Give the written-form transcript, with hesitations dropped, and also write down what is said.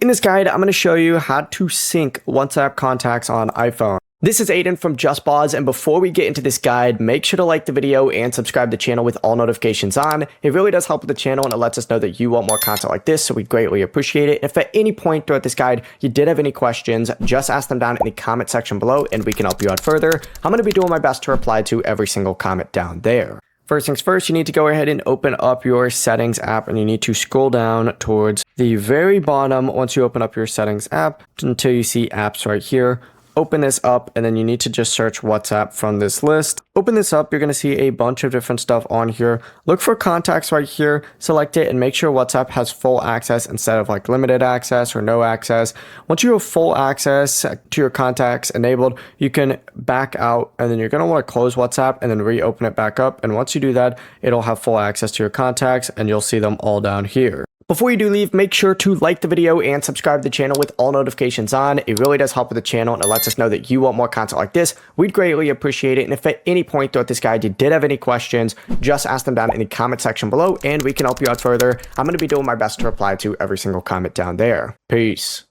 In this guide, I'm going to show you how to sync WhatsApp contacts on iPhone. This is Aiden from JustPause, and before we get into this guide, make sure to like the video and subscribe to the channel with all notifications on. It really does help with the channel and it lets us know that you want more content like this, so we greatly appreciate it. If at any point throughout this guide you did have any questions, just ask them down in the comment section below and we can help you out further. I'm going to be doing my best to reply to every single comment down there. First things first, you need to go ahead and open up your settings app and you need to scroll down towards the very bottom once you open up your settings app until you see apps right here. Open this up and then you need to just search WhatsApp from this list. Open this up, you're going to see a bunch of different stuff on here. Look for contacts right here, select it and make sure WhatsApp has full access instead of like limited access or no access. Once you have full access to your contacts enabled, you can back out and then you're going to want to close WhatsApp and then reopen it back up. And once you do that, it'll have full access to your contacts and you'll see them all down here. Before you do leave, make sure to like the video and subscribe to the channel with all notifications on. It really does help with the channel and it lets us know that you want more content like this. We'd greatly appreciate it. And if at any point throughout this guide you did have any questions, just ask them down in the comment section below and we can help you out further. I'm going to be doing my best to reply to every single comment down there. Peace.